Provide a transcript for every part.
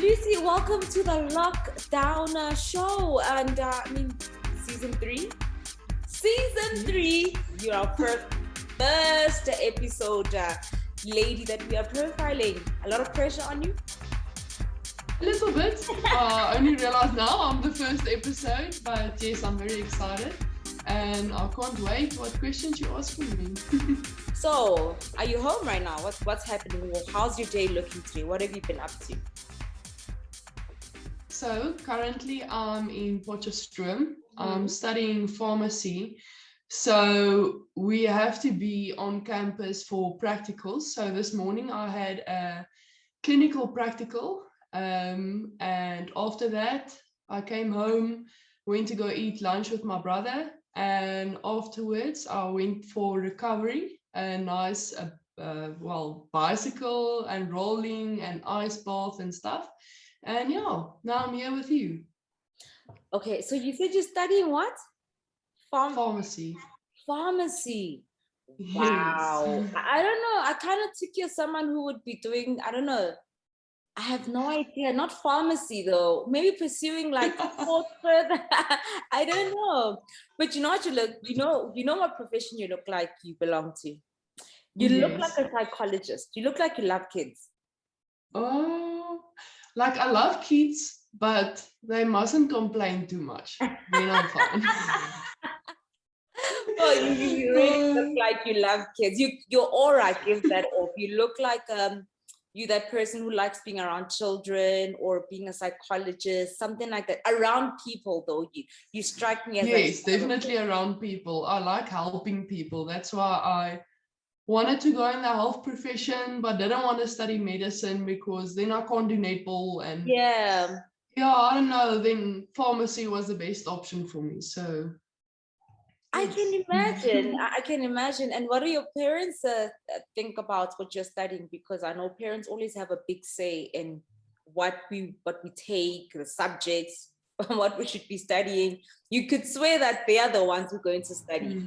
Lucy, welcome to the Lockdown Show. And season three. Season 3, you're our first episode lady that we are profiling. A lot of pressure on you? A little bit. I only realized now I'm the first episode, but yes, I'm very excited. And I can't wait what questions you ask for me. So, are you home right now? What's happening? How's your day looking today? What have you been up to? So, currently I'm in Potchefstroom. I'm studying pharmacy. So, we have to be on campus for practicals. So, this morning I had a clinical practical. And after that, I came home, went to go eat lunch with my brother. And afterwards, I went for recovery, a nice, bicycle and rolling and ice bath and stuff. And yeah, now I'm here with you. Okay, so you said you're studying what? Pharmacy. Pharmacy. Yes. Wow. I don't know. I kind of took you as someone who would be doing, I don't know. I have no idea. Not pharmacy though. Maybe pursuing like sport further. I don't know. But you know what you look, you know what profession you look like you belong to. You look like a psychologist. You look like you love kids. Oh, like I love kids, but they mustn't complain too much. Then I'm fine. Oh, you really look like you love kids. Your aura gives that off. You look like you that person who likes being around children or being a psychologist, something like that. Around people though, you strike me as yes, definitely around people. I like helping people. That's why I wanted to go in the health profession, but didn't want to study medicine because then I can't do netball and yeah, I don't know. Then pharmacy was the best option for me. So I can imagine. I can imagine. And what do your parents think about what you're studying? Because I know parents always have a big say in what we take, the subjects, what we should be studying. You could swear that they are the ones who are going to study.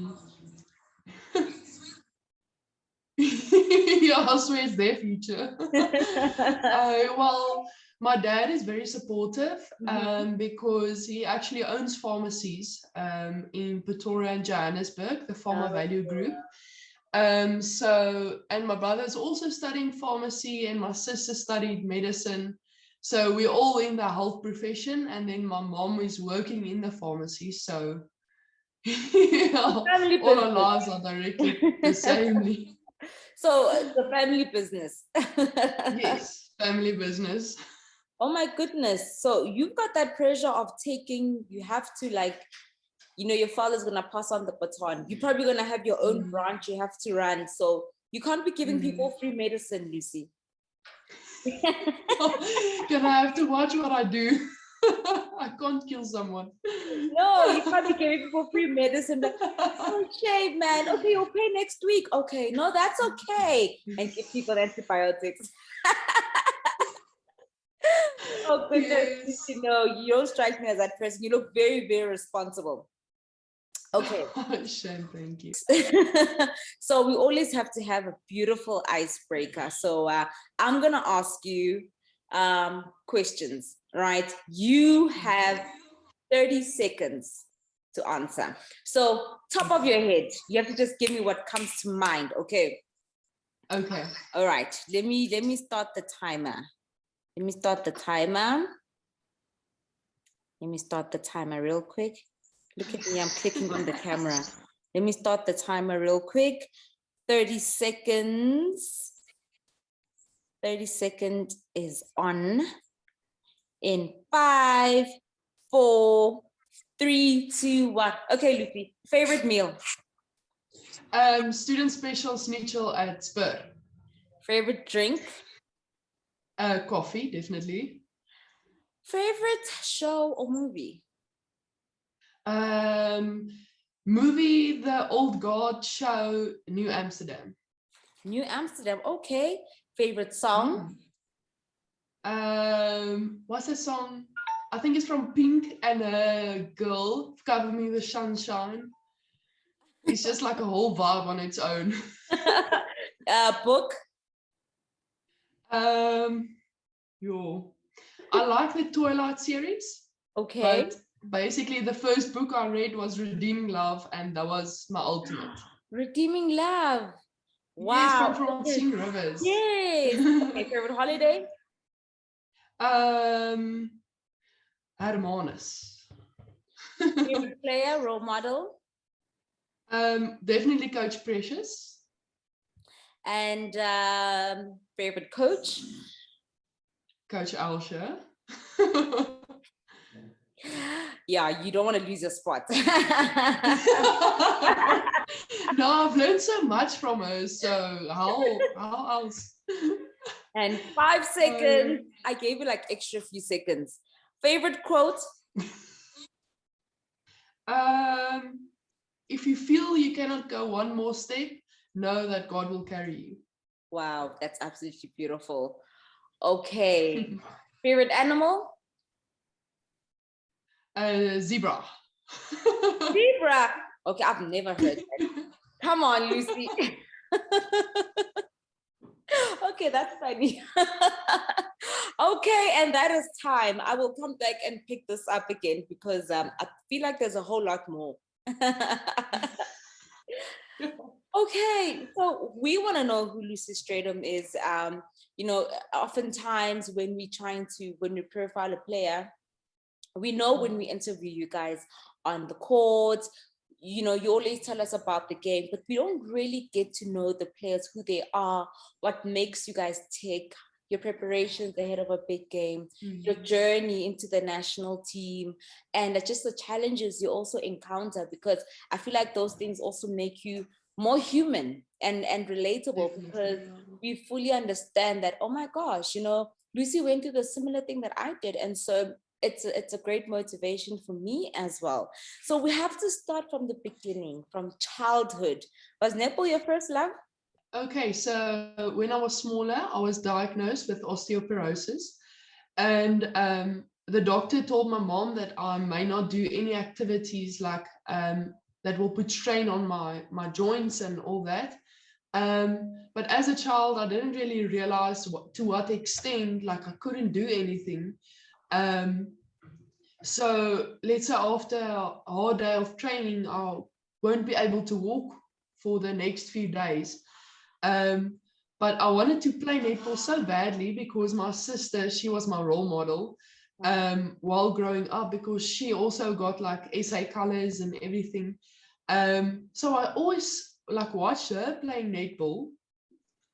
Yeah, I swear it's their future. Well, my dad is very supportive because he actually owns pharmacies in Pretoria and Johannesburg, the Pharma Value Group. And my brother is also studying pharmacy and my sister studied medicine. So we're all in the health profession, and then my mom is working in the pharmacy. So all our lives are directly the same. So the family business. Yes, family business. Oh my goodness. So you've got that pressure of you have to your father's going to pass on the baton. You're probably going to have your own branch you have to run. So you can't be giving people free medicine, Lucy. Can I have to watch what I do? I can't kill someone. No, you can't be giving people free medicine. But, oh, shame, man. Okay, you'll pay next week. Okay, no, that's okay. And give people antibiotics. Oh, goodness. Yes. You don't strike me as that person. You look very, very responsible. Okay. Shame, thank you. So we always have to have a beautiful icebreaker. So I'm going to ask you questions, right? You have 30 seconds to answer. So top of your head, you have to just give me what comes to mind, okay? Okay. All right. Let me start the timer. Let me start the timer real quick. Look at me, I'm clicking on the camera. Let me start the timer real quick. 30 seconds. 30 seconds is on. In 5, 4, 3, 2, 1. Okay, Lucy, favorite meal? Student special schnitzel at SPAR. Favorite drink? Coffee, definitely. Favorite show or movie? Movie, the old God show, New Amsterdam. New Amsterdam, okay. Favorite song? What's the song? I think it's from Pink and a girl, Cover Me with Sunshine. It's just like a whole vibe on its own. Book? I like the Twilight series, Okay. but basically the first book I read was Redeeming Love, and that was my ultimate. Redeeming Love. Yes, from Wow. Okay. Francine Rivers. Yes. Okay, favorite holiday? Hermanus. Favorite player, role model? Definitely Coach Precious. And favorite coach? Coach Alsha. Yeah, you don't want to lose your spot. No, I've learned so much from her, so how else? And 5 seconds. I gave you like extra few seconds. Favorite quote? If you feel you cannot go one more step, know that God will carry you. Wow, that's absolutely beautiful. Okay. Favorite animal? Zebra. Zebra. Okay, I've never heard that. Come on, Lucy. Okay, that's funny. Okay, and that is time. I will come back and pick this up again because I feel like there's a whole lot more. Okay, so we want to know who Lucy Strydom is. You know, oftentimes when we profile a player, we know when we interview you guys on the court, you know, you always tell us about the game, but we don't really get to know the players, who they are, what makes you guys tick, your preparations ahead of a big game, your journey into the national team, and just the challenges you also encounter, because I feel like those things also make you more human and relatable. Definitely. Because we fully understand that, oh my gosh, you know, Lucy went through the similar thing that I did. And so it's a great motivation for me as well. So we have to start from the beginning, from childhood. Was netball your first love? Okay, so when I was smaller, I was diagnosed with osteoporosis, and the doctor told my mom that I may not do any activities like that will put strain on my joints and all that. But as a child, I didn't really realize to what extent, like I couldn't do anything. So let's say after a hard day of training, I won't be able to walk for the next few days. But I wanted to play netball so badly because my sister, she was my role model while growing up, because she also got like SA colors and everything. So I always like watched her playing netball,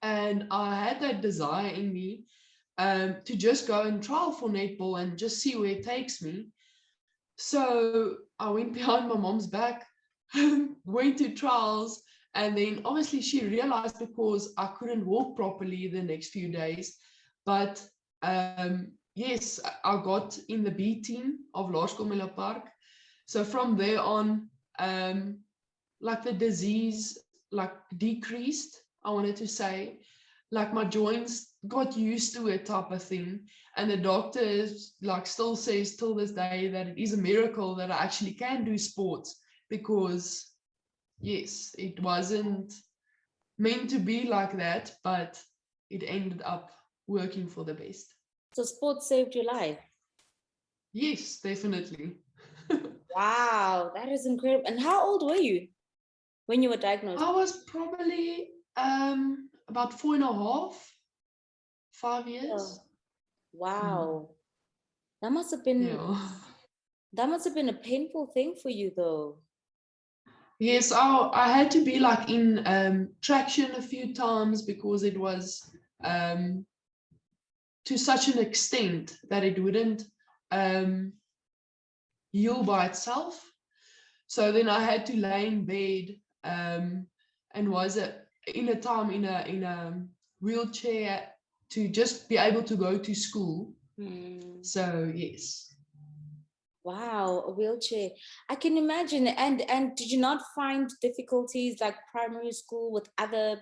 and I had that desire in me to just go and trial for netball and just see where it takes me. So I went behind my mom's back, went to trials, and then obviously she realized because I couldn't walk properly the next few days. But yes, I got in the B team of Laerskool Miller Park. So from there on, like the disease like decreased, I wanted to say, like my joints got used to it type of thing. And the doctors like still says till this day that it is a miracle that I actually can do sports, because yes, it wasn't meant to be like that, but it ended up working for the best. So sports saved your life? Yes, definitely. Wow, that is incredible. And how old were you when you were diagnosed? I was probably about 4.5, 5 years. Oh, wow. That must have been a painful thing for you though. Yes, I had to be like in traction a few times because it was to such an extent that it wouldn't heal by itself. So then I had to lay in bed and was in a wheelchair to just be able to go to school. So yes. Wow, a wheelchair. I can imagine. And did you not find difficulties like primary school with other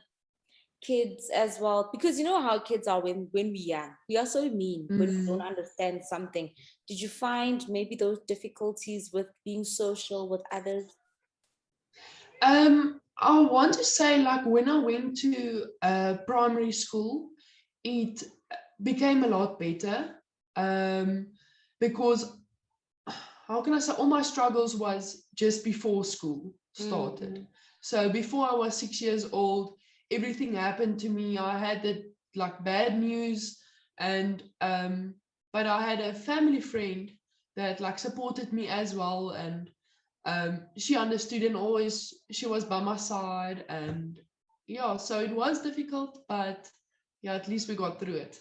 kids as well? Because you know how kids are when we're young. We are so mean when we don't understand something. Did you find maybe those difficulties with being social with others? I want to say, like when I went to primary school, it became a lot better. because how can I say, all my struggles was just before school started. So before I was 6 years old, everything happened to me. I had the like bad news, and but I had a family friend that like supported me as well, and she understood, and always she was by my side. And yeah, so it was difficult, but yeah, at least we got through it.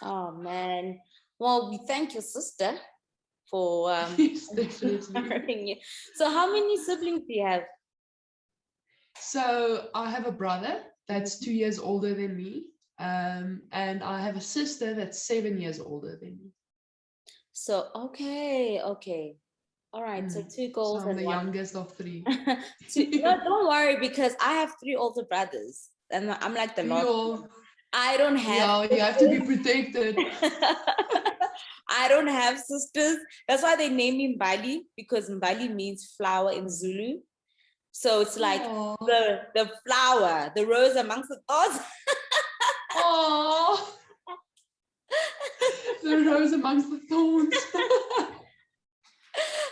Oh man. Well, we thank your sister for Yes, definitely. empowering you. So how many siblings do you have? So I have a brother that's 2 years older than me, and I have a sister that's 7 years older than me. So okay. All right, so two So girls I'm and the one. youngest of three. No, don't worry, because I have three older brothers and I'm like the last. Yeah, I don't have yeah, you have to be protected. I don't have sisters. That's why they name me Mbali, because Mbali means flower in Zulu. So it's like Aww. the flower, the rose amongst the thorns. Oh, the rose amongst the thorns.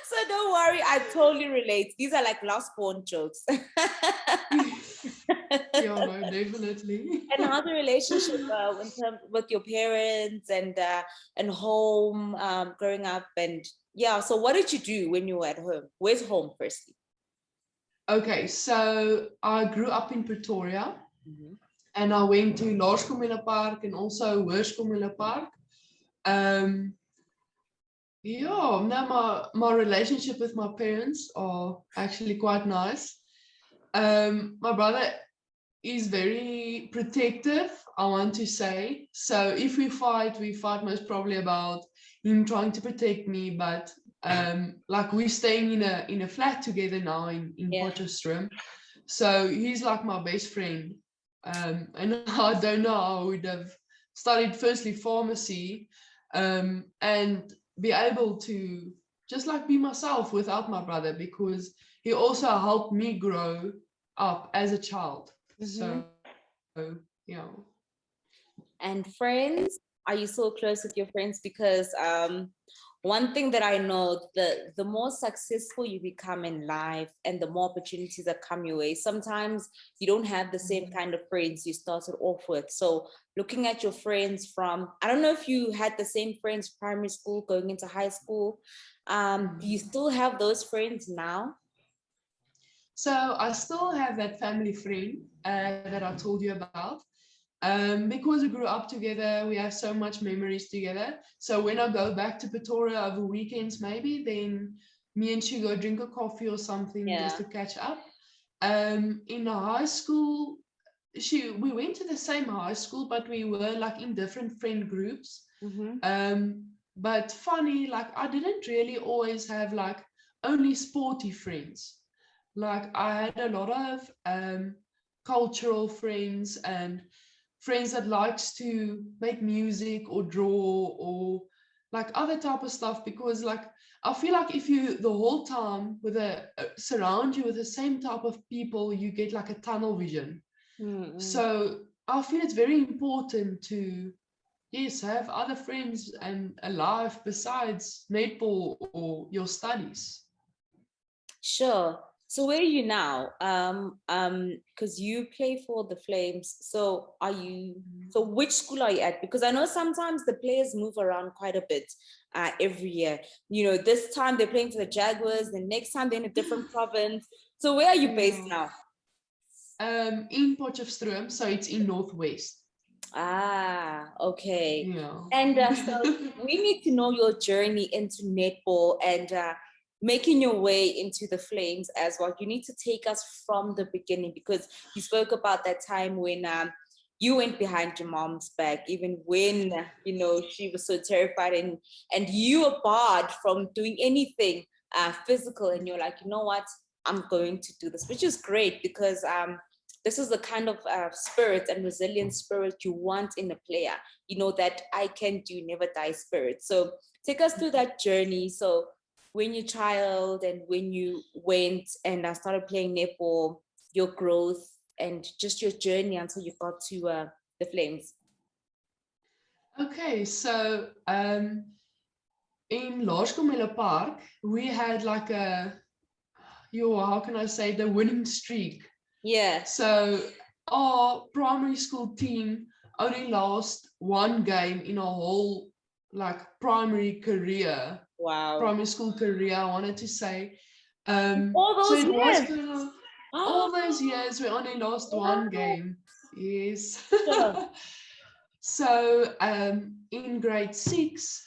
So don't worry, I totally relate. These are like lost born jokes. Yeah, no, definitely. And how's the relationship in terms with your parents and home, growing up? And yeah, so what did you do when you were at home? Where's home, firstly? Okay, so I grew up in Pretoria, and I went to Laerskool Park and also Hoërskool Park. Yeah, now my relationship with my parents are actually quite nice. My brother is very protective, I want to say. So if we fight most probably about him trying to protect me. But like we're staying in a flat together now in Potchefstroom. So he's like my best friend. And I don't know how I would have studied firstly pharmacy, and be able to just like be myself without my brother, because he also helped me grow up as a child. So yeah. And friends, are you so close with your friends? Because one thing that I know, the more successful you become in life and the more opportunities that come your way, sometimes you don't have the same kind of friends you started off with. So looking at your friends from, I don't know if you had the same friends primary school going into high school. Do you still have those friends now? So I still have that family friend that I told you about. Because we grew up together, we have so much memories together. So when I go back to Pretoria over weekends, maybe, then me and she go drink a coffee or something just to catch up. In high school, we went to the same high school, but we were like in different friend groups. But funny, like I didn't really always have like only sporty friends. Like I had a lot of cultural friends and friends that likes to make music or draw or like other type of stuff, because like I feel like if you the whole time with surround you with the same type of people, you get like a tunnel vision. So I feel it's very important to have other friends and a life besides netball or your studies. Sure. So where are you now? Because you play for the Flames. So which school are you at? Because I know sometimes the players move around quite a bit every year. You know, this time they're playing for the Jaguars, the next time they're in a different province. So where are you based now? In Potchefstroom, so it's in Northwest. Ah, okay. Yeah. And so we need to know your journey into netball and making your way into the Flames as well. You need to take us from the beginning, because you spoke about that time when you went behind your mom's back, even when she was so terrified, and you were barred from doing anything physical, and you're like, you know what, I'm going to do this, which is great, because this is the kind of spirit and resilient spirit you want in a player, that I can do, never die spirit. So take us through that journey. So when you're child and when you went and I started playing netball, your growth and just your journey until you got to the Flames. Okay, so in Laerskool Miller Park, we had like how can I say, the winning streak. Yeah. So our primary school team only lost one game in our whole like primary Wow. school career, I wanted to say. All So those it was years. kind of all those years we only lost one game. Yes. Sure. So in grade 6,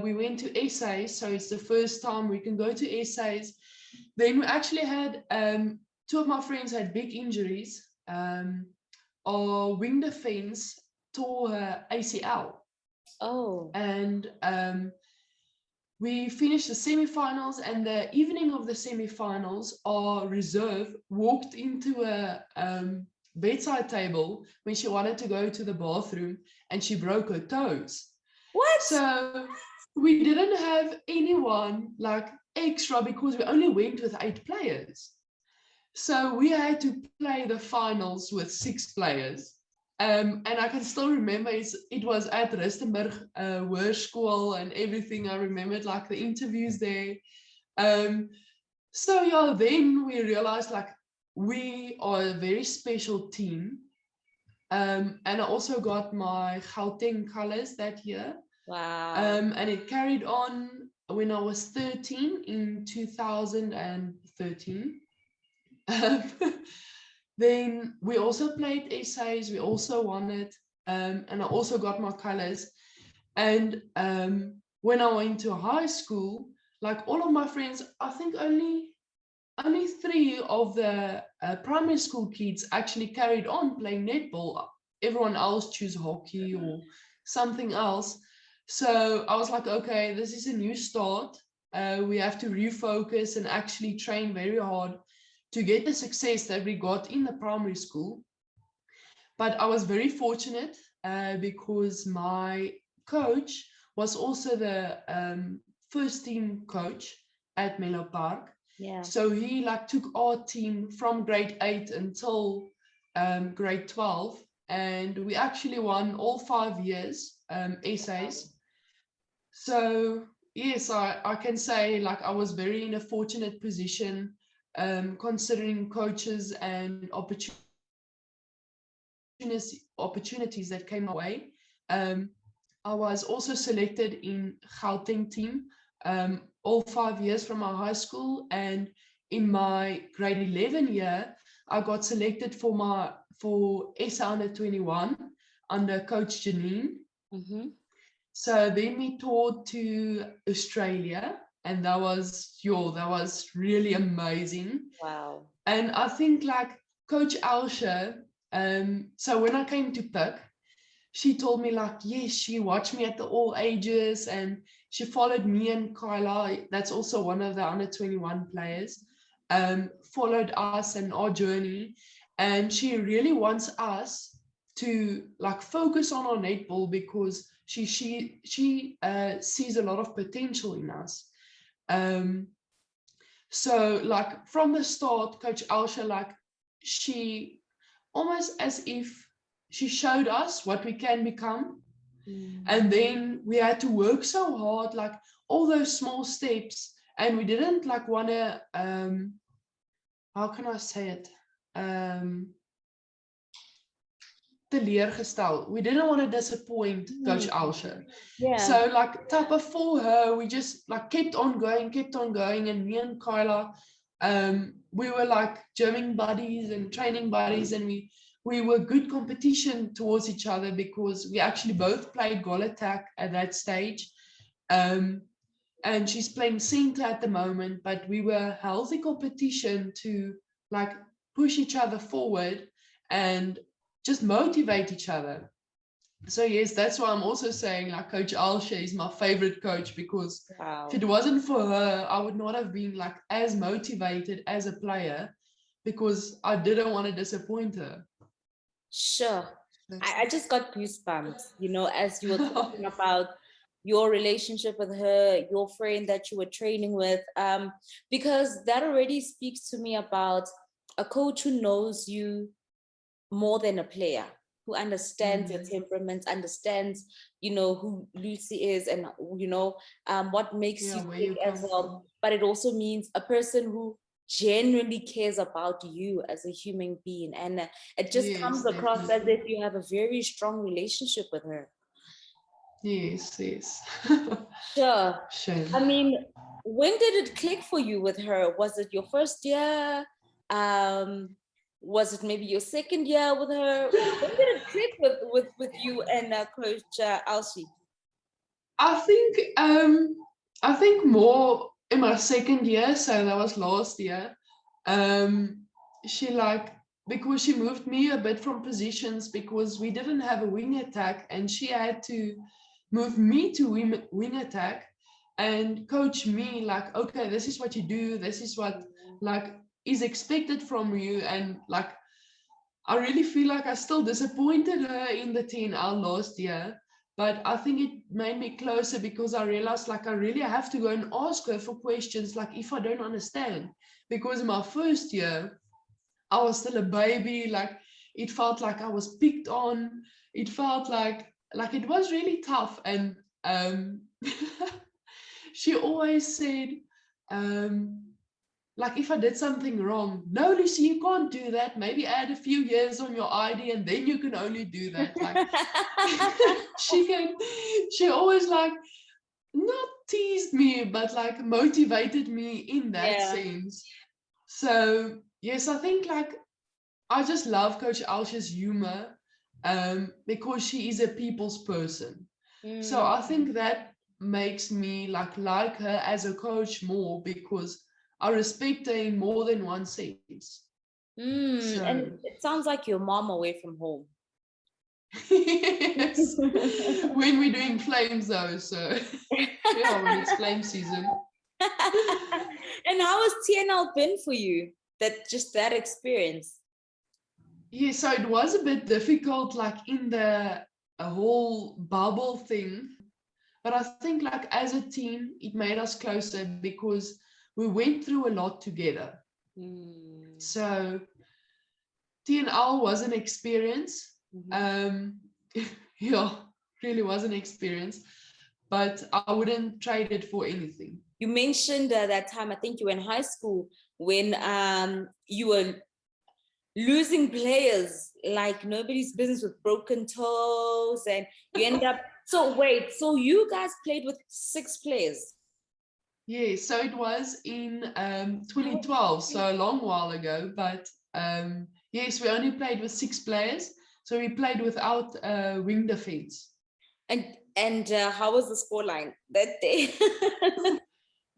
we went to essays. So it's the first time we can go to essays. Then we actually had two of my friends had big injuries. Our wing defense tore her ACL. Oh. And we finished the semifinals, and the evening of the semifinals, our reserve walked into a bedside table when she wanted to go to the bathroom, and she broke her toes. What? So we didn't have anyone like extra because we only went with 8 players. So we had to play the finals with 6 players. And I can still remember it was at Rustenburg Hoërskool and everything. I remembered like the interviews there. So yeah, then we realized like we are a very special team. And I also got my Gauteng colors that year. Wow. And it carried on when I was 13 in 2013. Then we also played essays, we also won it, and I also got my colors. And when I went to high school, like all of my friends, I think only 3 of the primary school kids actually carried on playing netball. Everyone else chose hockey or something else. So I was like, okay, this is a new start. We have to refocus and actually train very hard to get the success that we got in the primary school. But I was very fortunate because my coach was also the first team coach at Menlo Park. Yeah. So he like took our team from grade 8 until grade 12, and we actually won all 5 years essays. So yes, I can say like I was very in a fortunate position considering coaches and opportunities that came my way. I was also selected in Gauteng team all 5 years from my high school, and in my grade 11 year, I got selected for SA under 21 under Coach Janine. Mm-hmm. So then we toured to Australia, and that was really amazing. Wow. And I think like Coach Alsha, so when I came to Pick, she told me like, yes, she watched me at the all ages, and she followed me and Kyla, that's also one of the under 21 players, followed us and our journey. And she really wants us to like focus on our netball because she sees a lot of potential in us. So like from the start, Coach Alsha, like she almost as if she showed us what we can become. And then we had to work so hard, like all those small steps. And we didn't like want to, how can I say it? Teleurgestel. We didn't want to disappoint Coach Alsha. Yeah. So like type of for her, we just like kept on going. And me and Kyla, we were like gymming buddies and training buddies, and we were good competition towards each other because we actually both played goal attack at that stage. And she's playing center at the moment, but we were healthy competition to like push each other forward and just motivate each other. So yes, that's why I'm also saying like Coach Alsha is my favorite coach, because if it wasn't for her, I would not have been like as motivated as a player, because I didn't want to disappoint her. Sure. I just got goosebumps, as you were talking about your relationship with her, your friend that you were training with, because that already speaks to me about a coach who knows you more than a player. who understands your temperament, understands, you know, who Lucy is, and you know, what makes you where tick you as come well. from. But it also means a person who genuinely cares about you as a human being, and it just Yes, comes across as definitely. if you have a very strong relationship with her. Yes, yes. Sure. Shame. I mean, when did it click for you with her? Was it your first year? Was it maybe your second year with her? When did it click with you and Coach Alshi? I think more in my second year, so that was last year. She like, because she moved me a bit from positions because we didn't have a wing attack, and she had to move me to wing attack and coach me like, okay, this is what you do, this is what like is expected from you. And like, I really feel like I still disappointed her in the 10L last year, but I think it made me closer because I realized like I really have to go and ask her for questions like if I don't understand. Because in my first year, I was still a baby, like it felt like I was picked on. It felt like it was really tough. And she always said, like if I did something wrong, no, Lucy, you can't do that. Maybe add a few years on your ID and then you can only do that. Like she always like not teased me, but like motivated me in that Yeah. sense. So yes, I think like I just love Coach Alsha's humor because she is a people's person. So I think that makes me like her as a coach more because I respect her in more than one sense. And So it sounds like your mom away from home. yes, when we're doing flames though, so yeah, when it's flame season. And how has TNL been for you? That experience. Yeah, so it was a bit difficult, like in the a whole bubble thing. But I think like as a team, it made us closer because we went through a lot together. So TNL was an experience. Yeah, really was an experience. But I wouldn't trade it for anything. You mentioned that time, I think you were in high school, when you were losing players like nobody's business with broken toes, and you end up. So wait, so you guys played with 6 players? Yeah, so it was in 2012, so a long while ago. But yes, we only played with 6 players. So we played without wing defense. And how was the scoreline that day?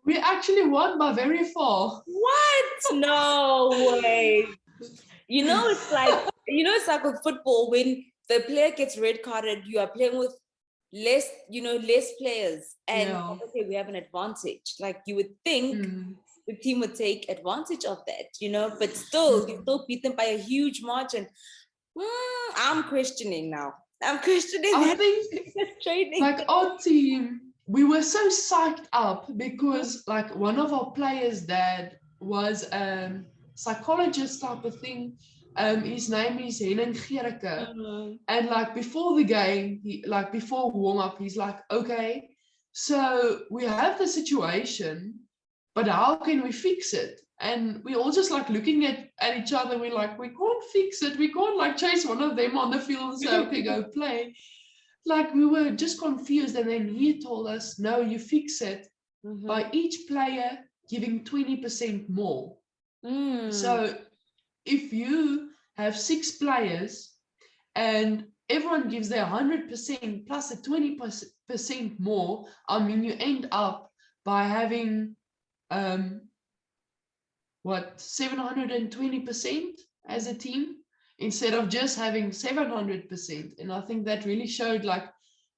We actually won by very far. What? No way. It's like with football, when the player gets red carded, you are playing with less players, and Yeah. okay, we have an advantage. Like you would think the team would take advantage of that, but still, you still beat them by a huge margin. I'm questioning now. I'm questioning I that think training. like our team, we were so psyched up because like one of our players' dad was psychologist type of thing. His name is Henning Gericke. And like before the game, before warm up, he's like, okay, so we have the situation, but how can we fix it? And we all just like looking at each other. We're like, we can't fix it. We can't like chase one of them on the field and say, okay, go play. Like we were just confused. And then he told us, no, you fix it by each player giving 20% more. So if you have 6 players and everyone gives their 100% plus a 20% more, I mean, you end up by having 720% as a team instead of just having 700%. And I think that really showed like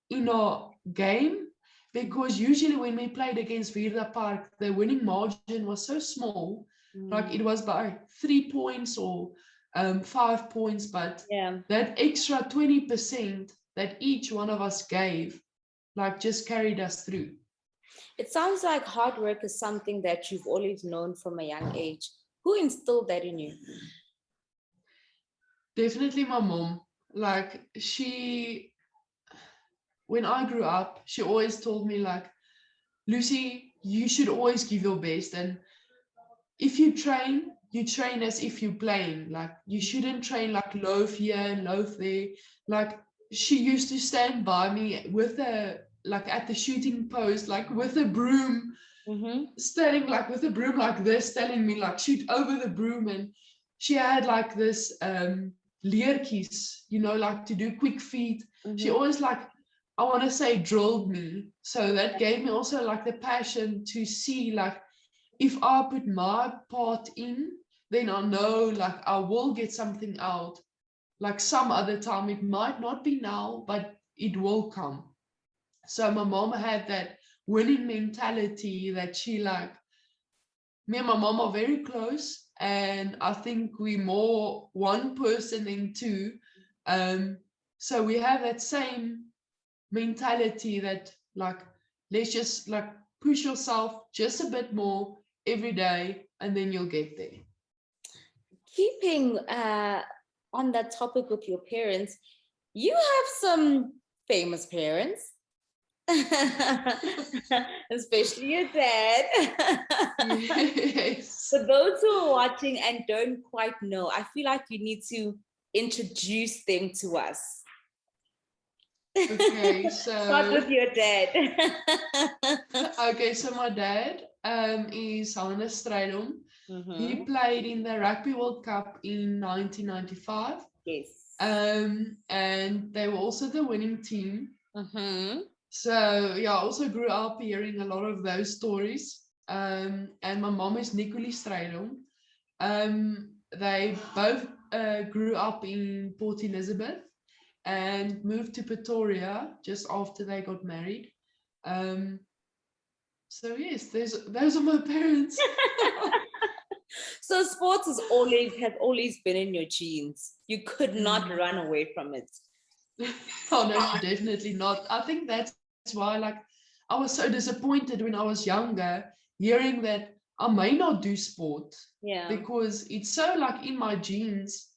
in our game, because usually when we played against Virda Park, the winning margin was so small, like it was by 3 points or 5 points, but that extra 20% that each one of us gave, like just carried us through. It sounds like hard work is something that you've always known from a young age. Who instilled that in you? Definitely my mom. like when I grew up, she always told me like, Lucy, you should always give your best. And if you train as if you're playing. Like you shouldn't train like loaf here and loaf there. Like she used to stand by me with like at the shooting post, like with a broom, standing like with a broom like this, telling me like shoot over the broom. And she had like this leertjies, like to do quick feet. She always like, I want to say, drilled me. So that gave me also like the passion to see like, if I put my part in, then I know like I will get something out. Like some other time, it might not be now, but it will come. So my mom had that winning mentality that she like, me and my mom are very close, and I think we more one person than two. So we have that same mentality that like, let's just like push yourself just a bit more every day, and then you'll get there. Keeping on that topic with your parents, you have some famous parents. Especially your dad. Yes. For those who are watching and don't quite know, I feel like you need to introduce them to us. Okay, so start with your dad. Okay, so my dad is Strydom. He played in the Rugby World Cup in 1995. Yes. And they were also the winning team. So yeah, I also grew up hearing a lot of those stories. And my mom is Nicoli Strydom. They both grew up in Port Elizabeth and moved to Pretoria just after they got married. So yes, those are my parents. So sports has always been in your genes. You could not run away from it. Oh no, definitely not. I think that's why like I was so disappointed when I was younger, hearing that I may not do sport. Yeah. Because it's so like in my genes.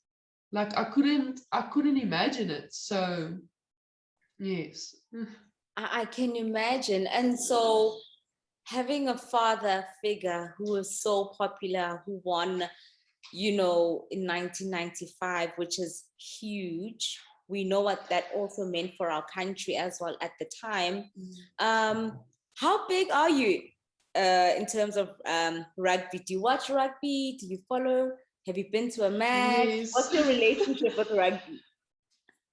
Like I couldn't imagine it. So yes. I can imagine. And so having a father figure who is so popular, who won, in 1995, which is huge. We know what that also meant for our country as well at the time. How big are you in terms of rugby? Do you watch rugby? Do you follow? Have you been to a match? Yes. What's your relationship with rugby?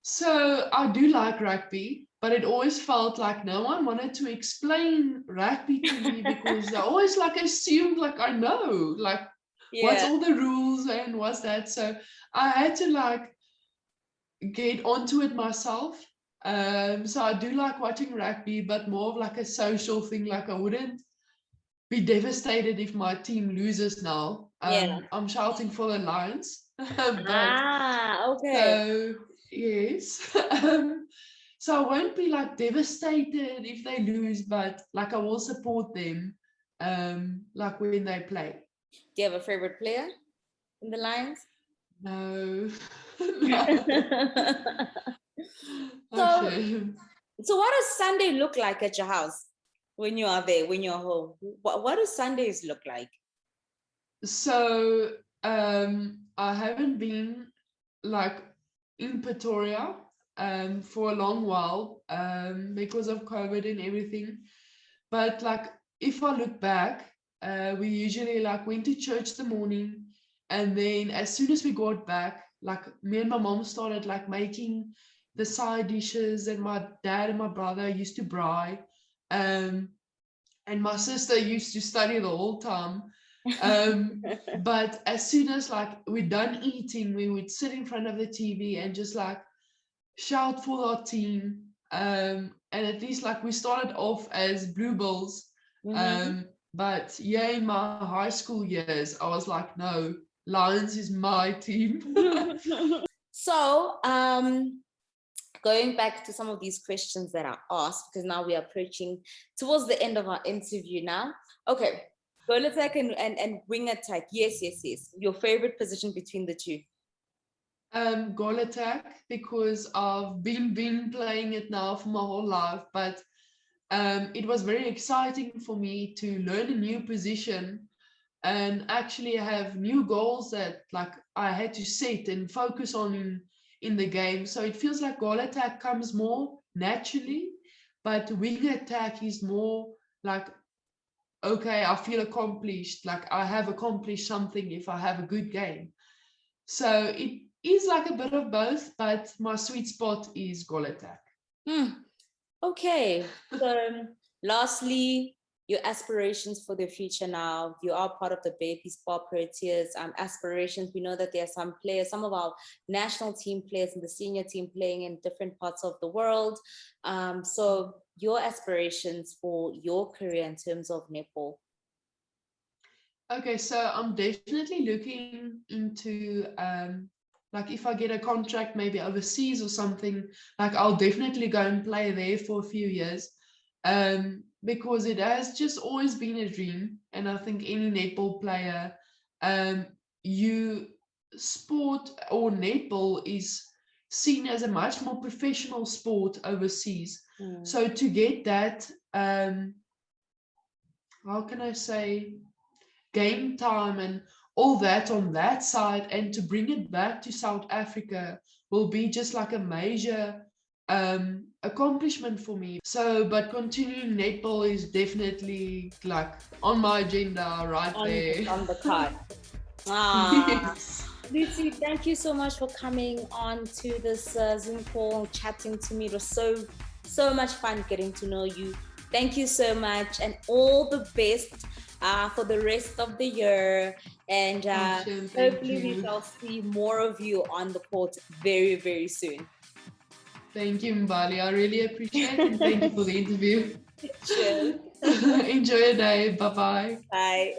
So I do like rugby, but it always felt like no one wanted to explain rugby to me because I always like assumed like I know like what's all the rules and what's that. So I had to like get onto it myself. So I do like watching rugby, but more of like a social thing. Like I wouldn't be devastated if my team loses now. I'm shouting for the Lions. Okay. So yes. So I won't be like devastated if they lose, but like I will support them like when they play. Do you have a favorite player in the Lions? No. So what does Sunday look like at your house when you are there, when you're home? What do Sundays look like? So I haven't been like in Pretoria for a long while because of COVID and everything. But like if I look back, we usually like went to church the morning, and then as soon as we got back, like me and my mom started like making the side dishes, and my dad and my brother used to braai, and my sister used to study the whole time. But as soon as like we're done eating, we would sit in front of the TV and just like shout for our team. And at least like we started off as Blue Bulls. But yeah, in my high school years, I was like, no, Lions is my team. So going back to some of these questions that I asked, because now we are approaching towards the end of our interview now. Okay, goal attack and wing attack. Yes. Your favorite position between the two? Goal attack, because I've been playing it now for my whole life, but it was very exciting for me to learn a new position and actually have new goals that like I had to set and focus on in the game. So it feels like goal attack comes more naturally, but wing attack is more like, okay, I feel accomplished, like I have accomplished something if I have a good game. So it is like a bit of both, but my sweet spot is goal attack. Okay, so lastly, your aspirations for the future now. You are part of the baby SPAR Proteas aspirations. We know that there are some players, some of our national team players and the senior team playing in different parts of the world. So your aspirations for your career in terms of netball. Okay, so I'm definitely looking into like if I get a contract maybe overseas or something, like I'll definitely go and play there for a few years. Because it has just always been a dream, and I think any netball player, you sport or netball is seen as a much more professional sport overseas. So to get that, how can I say, game time and all that on that side, and to bring it back to South Africa will be just like a major accomplishment for me. So, but continuing netball is definitely like on my agenda right there. On the card. Yes. Lucy, thank you so much for coming on to this Zoom call, chatting to me. It was so much fun getting to know you. Thank you so much, and all the best for the rest of the year. And hopefully we shall see more of you on the court very, very soon. Thank you, Mbali. I really appreciate it. And thank you for the interview. Cheers. Enjoy your day. Bye-bye. Bye.